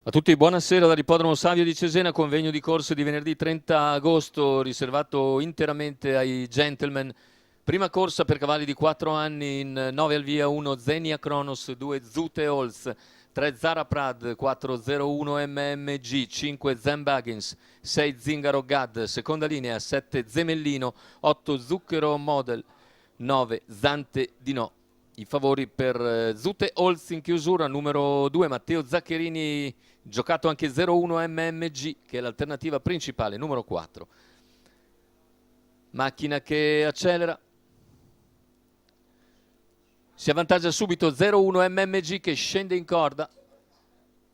A tutti buonasera dall'Ippodromo Savio di Cesena, convegno di corse di venerdì 30 agosto riservato interamente ai gentleman. Prima corsa per cavalli di 4 anni in 9 al via, 1 Zenia Kronos, 2 Zute Holz, 3 Zara Prad, 4 01 MMG, 5 Zen Buggins, 6 Zingaro Gad, seconda linea 7 Zemellino, 8 Zucchero Model, 9 Zante di No. I favori per Zute Holz in chiusura, numero 2 Matteo Zaccherini, giocato anche 01 MMG, che è l'alternativa principale, numero 4. Macchina che accelera. Si avvantaggia subito 01 MMG che scende in corda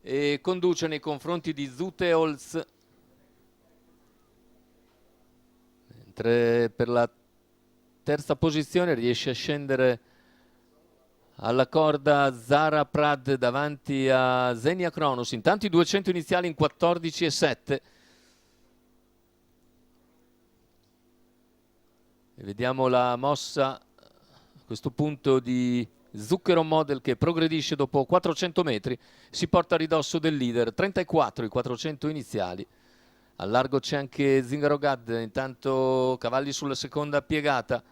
e conduce nei confronti di Zute Holz. Mentre per la terza posizione riesce a scendere alla corda Zara Prad davanti a Zenia Kronos. Intanto i 200 iniziali in 14,7. E vediamo la mossa a questo punto di Zucchero Model che progredisce dopo 400 metri. Si porta a ridosso del leader. 34 i 400 iniziali. Al largo c'è anche Zingaro Gad. Intanto cavalli sulla seconda piegata,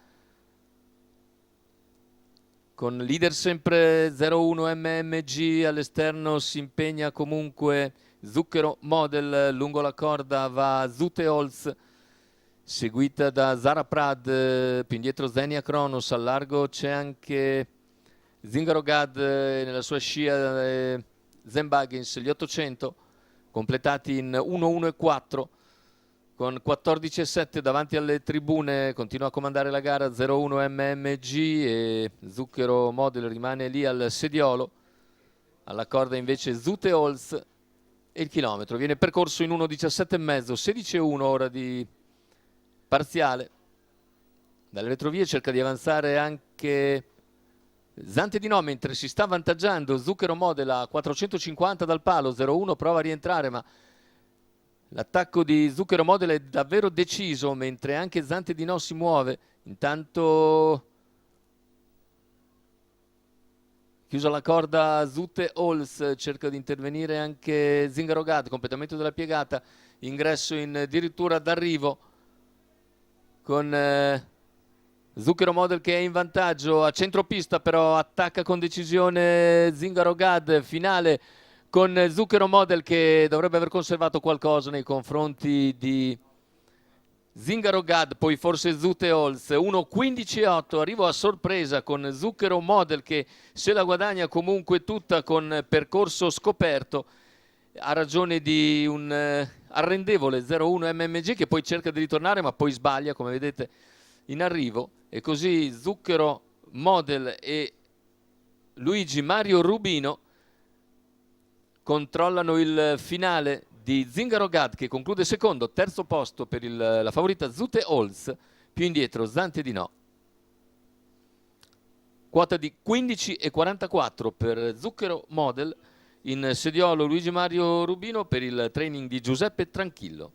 con leader sempre 01 MMG, all'esterno si impegna comunque Zucchero Model, lungo la corda va Zute Holz, seguita da Zara Prad, più indietro Zenia Kronos, al largo c'è anche Zingaro Gad, nella sua scia Zen Buggins, gli 800 completati in 1-1 e 4. Con 14,7 davanti alle tribune continua a comandare la gara 01 MMG e Zucchero Model rimane lì al sediolo. Alla corda invece Zute Holz e il chilometro viene percorso in 1,17,5, 16,1 ora di parziale. Dalle retrovie cerca di avanzare anche Zante di No, mentre si sta avvantaggiando Zucchero Model a 450 dal palo. 01 prova a rientrare, ma l'attacco di Zucchero Model è davvero deciso, mentre anche Zante di No si muove. Intanto chiusa la corda Zute Holz, cerca di intervenire anche Zingaro Gad, completamento della piegata, ingresso in addirittura d'arrivo con Zucchero Model che è in vantaggio a centropista, però attacca con decisione Zingaro Gad, finale con Zucchero Model che dovrebbe aver conservato qualcosa nei confronti di Zingaro Gad, poi forse Zute Holz. 1.15.8, arrivo a sorpresa con Zucchero Model che se la guadagna comunque tutta con percorso scoperto, a ragione di un arrendevole 0-1 MMG che poi cerca di ritornare ma poi sbaglia, come vedete, in arrivo. E così Zucchero Model e Luigi Mario Rubino controllano il finale di Zingaro Gad che conclude secondo, terzo posto per la favorita Zute Holz, più indietro Zante di No. Quota di 15,44 per Zucchero Model, in sediolo Luigi Mario Rubino per il training di Giuseppe Trinchillo.